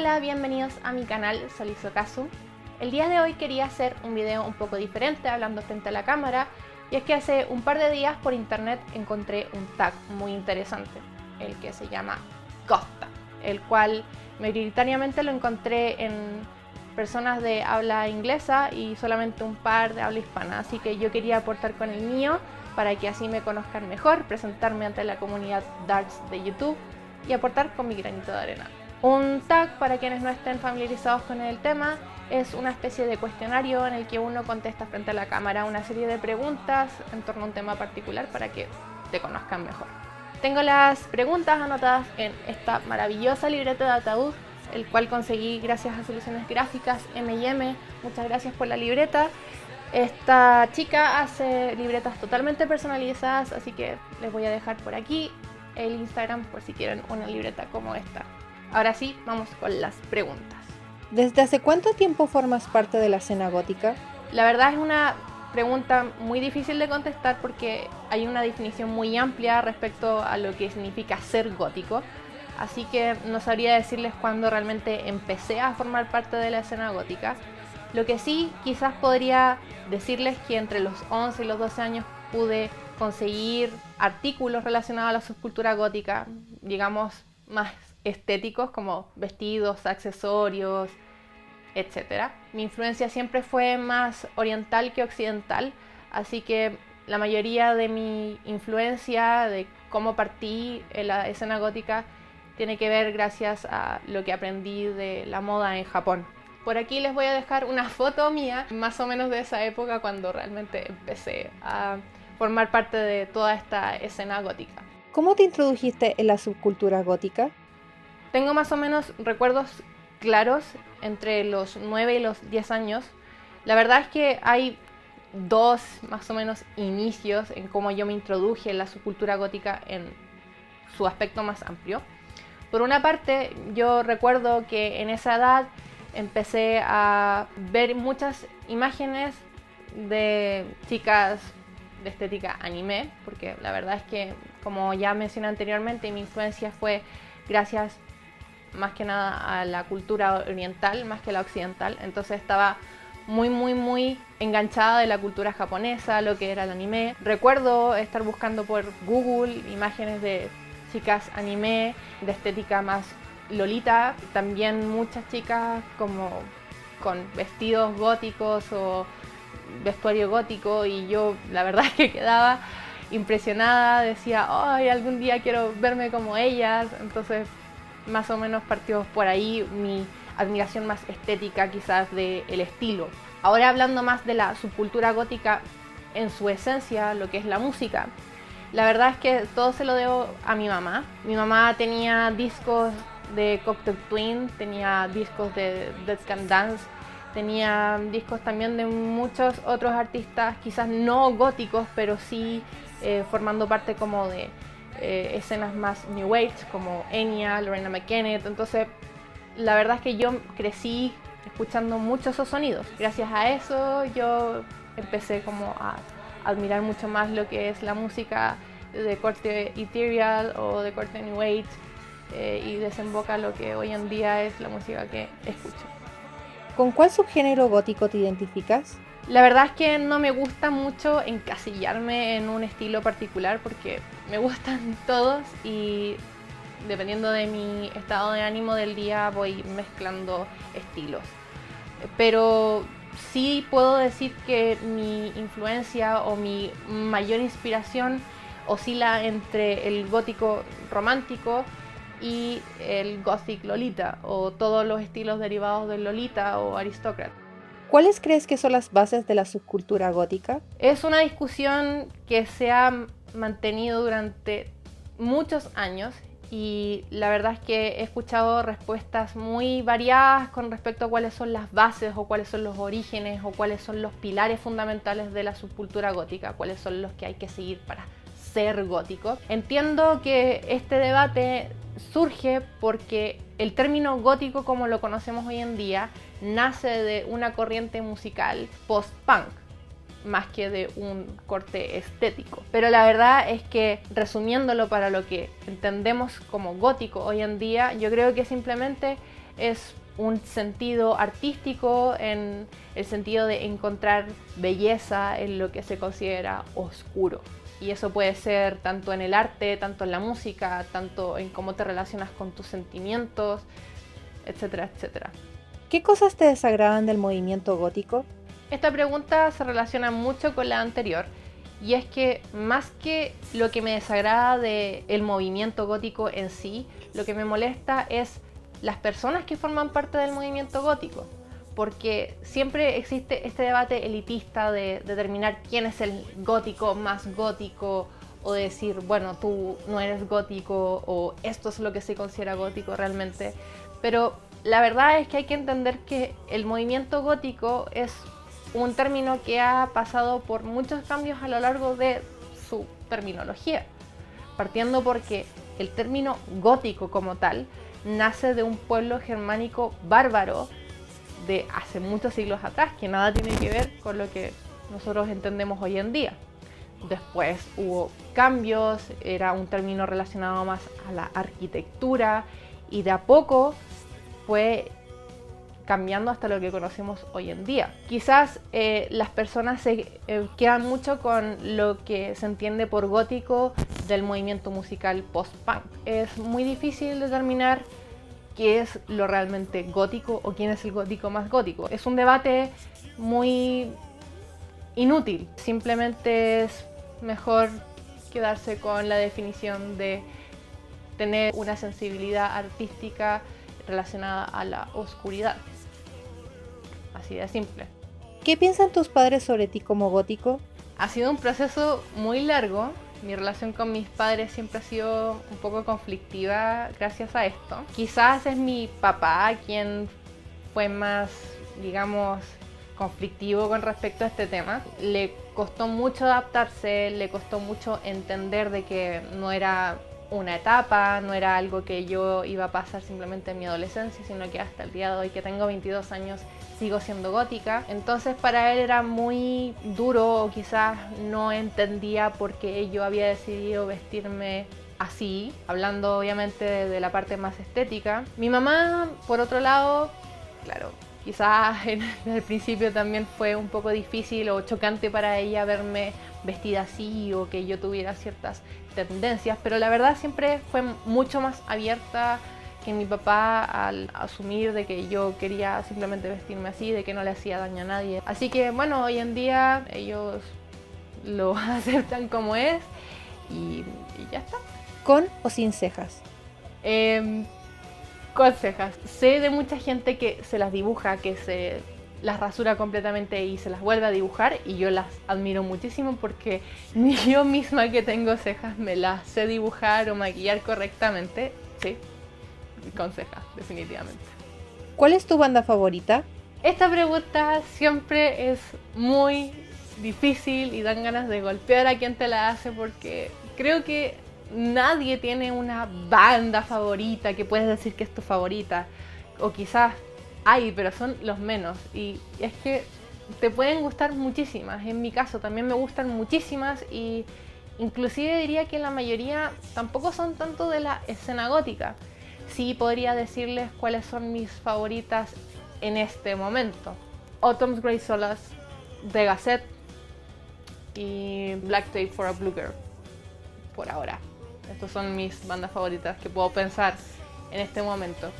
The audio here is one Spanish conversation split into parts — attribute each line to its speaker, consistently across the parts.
Speaker 1: Hola, bienvenidos a mi canal Solizokazu. El día de hoy quería hacer un video un poco diferente, hablando frente a la cámara, y es que hace un par de días por internet encontré un tag muy interesante, el que se llama Goth, el cual mayoritariamente lo encontré en personas de habla inglesa y solamente un par de habla hispana, así que yo quería aportar con el mío para que así me conozcan mejor, presentarme ante la comunidad Darts de YouTube y aportar con mi granito de arena. Un tag, para quienes no estén familiarizados con el tema, es una especie de cuestionario en el que uno contesta frente a la cámara una serie de preguntas en torno a un tema particular para que te conozcan mejor. Tengo las preguntas anotadas en esta maravillosa libreta de ataúd, el cual conseguí gracias a Soluciones Gráficas M&M. Muchas gracias por la libreta. Esta chica hace libretas totalmente personalizadas, así que les voy a dejar por aquí el Instagram por si quieren una libreta como esta. Ahora sí, vamos con las preguntas.
Speaker 2: ¿Desde hace cuánto tiempo formas parte de la escena gótica?
Speaker 1: La verdad es una pregunta muy difícil de contestar porque hay una definición muy amplia respecto a lo que significa ser gótico. Así que no sabría decirles cuándo realmente empecé a formar parte de la escena gótica. Lo que sí, quizás podría decirles que entre los 11 y los 12 años pude conseguir artículos relacionados a la subcultura gótica, digamos, más estéticos como vestidos, accesorios, etc. Mi influencia siempre fue más oriental que occidental, así que la mayoría de mi influencia, de cómo partí en la escena gótica, tiene que ver gracias a lo que aprendí de la moda en Japón. Por aquí les voy a dejar una foto mía, más o menos de esa época cuando realmente empecé a formar parte de toda esta escena gótica.
Speaker 2: ¿Cómo te introdujiste en la subcultura gótica?
Speaker 1: Tengo más o menos recuerdos claros entre los 9 y los 10 años. La verdad es que hay dos más o menos inicios en cómo yo me introduje en la subcultura gótica en su aspecto más amplio. Por una parte, yo recuerdo que en esa edad empecé a ver muchas imágenes de chicas de estética anime, porque la verdad es que, como ya mencioné anteriormente, mi influencia fue gracias más que nada a la cultura oriental más que la occidental, entonces estaba muy enganchada de la cultura japonesa, lo que era el anime. Recuerdo estar buscando por Google imágenes de chicas anime de estética más lolita, también muchas chicas como con vestidos góticos o vestuario gótico, y yo la verdad es que quedaba impresionada, decía, ay, algún día quiero verme como ellas. Entonces más o menos partió por ahí mi admiración más estética quizás del estilo. Ahora, hablando más de la subcultura gótica en su esencia, lo que es la música, la verdad es que todo se lo debo a mi mamá. Mi mamá tenía discos de Cocteau Twin, tenía discos de Dead Can Dance, tenía discos también de muchos otros artistas, quizás no góticos, pero sí formando parte como de escenas más New Age, como Enya, Lorena McKennitt. Entonces, la verdad es que yo crecí escuchando muchos esos sonidos. Gracias a eso yo empecé como a admirar mucho más lo que es la música de corte ethereal o de corte New Age, y desemboca lo que hoy en día es la música que escucho.
Speaker 2: ¿Con cuál subgénero gótico te identificas?
Speaker 1: La verdad es que no me gusta mucho encasillarme en un estilo particular porque me gustan todos y dependiendo de mi estado de ánimo del día voy mezclando estilos. Pero sí puedo decir que mi influencia o mi mayor inspiración oscila entre el gótico romántico y el gothic lolita, o todos los estilos derivados del lolita o aristócrata.
Speaker 2: ¿Cuáles crees que son las bases de la subcultura gótica?
Speaker 1: Es una discusión que se ha mantenido durante muchos años y la verdad es que he escuchado respuestas muy variadas con respecto a cuáles son las bases o cuáles son los orígenes o cuáles son los pilares fundamentales de la subcultura gótica, cuáles son los que hay que seguir para ser gótico. Entiendo que este debate surge porque el término gótico, como lo conocemos hoy en día, nace de una corriente musical post-punk, más que de un corte estético. Pero la verdad es que, resumiéndolo para lo que entendemos como gótico hoy en día, yo creo que simplemente es un sentido artístico en el sentido de encontrar belleza en lo que se considera oscuro. Y eso puede ser tanto en el arte, tanto en la música, tanto en cómo te relacionas con tus sentimientos, etcétera, etcétera.
Speaker 2: ¿Qué cosas te desagradan del movimiento gótico?
Speaker 1: Esta pregunta se relaciona mucho con la anterior, y es que más que lo que me desagrada del movimiento gótico en sí, lo que me molesta es las personas que forman parte del movimiento gótico, porque siempre existe este debate elitista de determinar quién es el gótico más gótico, o de decir, bueno, tú no eres gótico, o esto es lo que se considera gótico realmente. Pero la verdad es que hay que entender que el movimiento gótico es un término que ha pasado por muchos cambios a lo largo de su terminología, partiendo porque el término gótico como tal nace de un pueblo germánico bárbaro de hace muchos siglos atrás, que nada tiene que ver con lo que nosotros entendemos hoy en día. Después hubo cambios, era un término relacionado más a la arquitectura, y de a poco fue cambiando hasta lo que conocemos hoy en día. Quizás las personas se quedan mucho con lo que se entiende por gótico del movimiento musical post-punk. Es muy difícil determinar qué es lo realmente gótico o quién es el gótico más gótico. Es un debate muy inútil. Simplemente es mejor quedarse con la definición de tener una sensibilidad artística relacionada a la oscuridad. Así de simple.
Speaker 2: ¿Qué piensan tus padres sobre ti como gótico?
Speaker 1: Ha sido un proceso muy largo. Mi relación con mis padres siempre ha sido un poco conflictiva gracias a esto. Quizás es mi papá quien fue más, digamos, conflictivo con respecto a este tema. Le costó mucho adaptarse, le costó mucho entender de que no era una etapa, no era algo que yo iba a pasar simplemente en mi adolescencia, sino que hasta el día de hoy, que tengo 22 años, sigo siendo gótica. Entonces para él era muy duro, o quizás no entendía por qué yo había decidido vestirme así, hablando obviamente de la parte más estética. Mi mamá, por otro lado, claro, quizás en el principio también fue un poco difícil o chocante para ella verme vestida así, o que yo tuviera ciertas tendencias, pero la verdad siempre fue mucho más abierta que mi papá al asumir de que yo quería simplemente vestirme así, de que no le hacía daño a nadie. Así que bueno, hoy en día ellos lo aceptan como es y ya está.
Speaker 2: ¿Con o sin cejas?
Speaker 1: Con cejas. Sé de mucha gente que se las dibuja, que se las rasura completamente y se las vuelve a dibujar, y yo las admiro muchísimo porque ni yo misma que tengo cejas me las sé dibujar o maquillar correctamente. Sí, con cejas, definitivamente.
Speaker 2: ¿Cuál es tu banda favorita?
Speaker 1: Esta pregunta siempre es muy difícil y dan ganas de golpear a quien te la hace, porque creo que nadie tiene una banda favorita que puedes decir que es tu favorita, o quizás hay, pero son los menos, y es que te pueden gustar muchísimas. En mi caso también me gustan muchísimas, y inclusive diría que la mayoría tampoco son tanto de la escena gótica. Sí podría decirles cuáles son mis favoritas en este momento: Autumn's Grey Solace, The Gazette y Black Tape for a Blue Girl, por ahora. Estas son mis bandas favoritas que puedo pensar en este momento.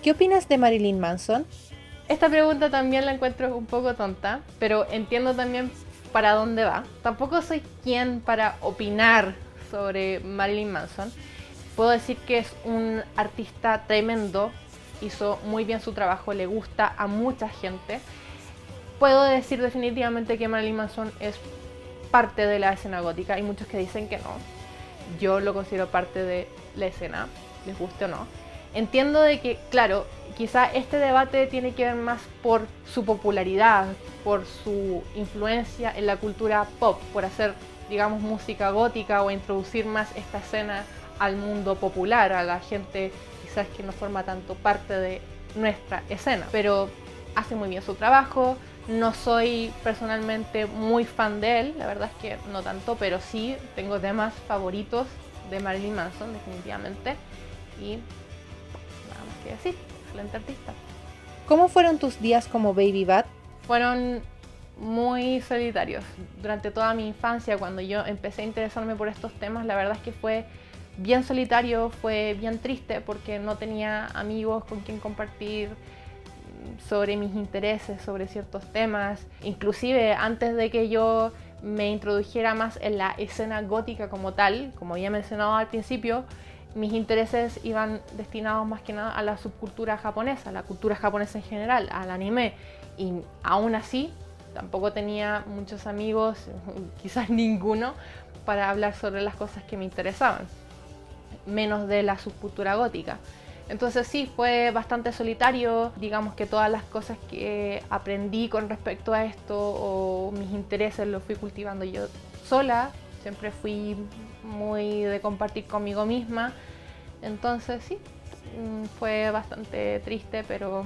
Speaker 2: ¿Qué opinas de Marilyn Manson?
Speaker 1: Esta pregunta también la encuentro un poco tonta, pero entiendo también para dónde va. Tampoco soy quien para opinar sobre Marilyn Manson. Puedo decir que es un artista tremendo, hizo muy bien su trabajo, le gusta a mucha gente. Puedo decir definitivamente que Marilyn Manson es parte de la escena gótica. Hay muchos que dicen que no. Yo lo considero parte de la escena, les guste o no. Entiendo de que, claro, quizá este debate tiene que ver más por su popularidad, por su influencia en la cultura pop, por hacer, digamos, música gótica o introducir más esta escena al mundo popular, a la gente quizás que no forma tanto parte de nuestra escena. Pero hace muy bien su trabajo. No soy personalmente muy fan de él, la verdad es que no tanto, pero sí tengo temas favoritos de Marilyn Manson, definitivamente. Y nada más que decir. excelente artista.
Speaker 2: ¿Cómo fueron tus días como Baby Bat?
Speaker 1: Fueron muy solitarios. Durante toda mi infancia, cuando yo empecé a interesarme por estos temas, la verdad es que fue bien solitario, fue bien triste porque no tenía amigos con quien compartir sobre mis intereses, sobre ciertos temas. Inclusive antes de que yo me introdujera más en la escena gótica como tal, como había mencionado al principio, mis intereses iban destinados más que nada a la subcultura japonesa, a la cultura japonesa en general, al anime. Y aún así, tampoco tenía muchos amigos, quizás ninguno, para hablar sobre las cosas que me interesaban, menos de la subcultura gótica. Entonces sí, fue bastante solitario. Digamos que todas las cosas que aprendí con respecto a esto o mis intereses los fui cultivando yo sola. Siempre fui muy de compartir conmigo misma. Entonces sí, fue bastante triste, pero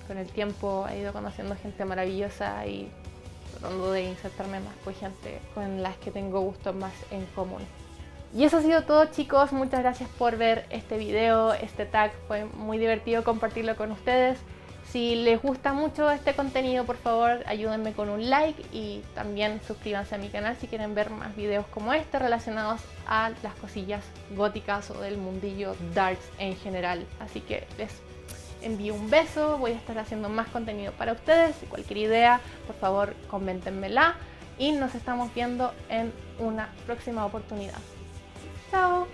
Speaker 1: con el tiempo he ido conociendo gente maravillosa y tratando de insertarme más con gente con las que tengo gustos más en común. Y eso ha sido todo, chicos. Muchas gracias por ver este video, este tag. Fue muy divertido compartirlo con ustedes. Si les gusta mucho este contenido, por favor, ayúdenme con un like y también suscríbanse a mi canal si quieren ver más videos como este relacionados a las cosillas góticas o del mundillo darks en general. Así que les envío un beso. Voy a estar haciendo más contenido para ustedes. Si cualquier idea, por favor, coméntenmela y nos estamos viendo en una próxima oportunidad. Chao.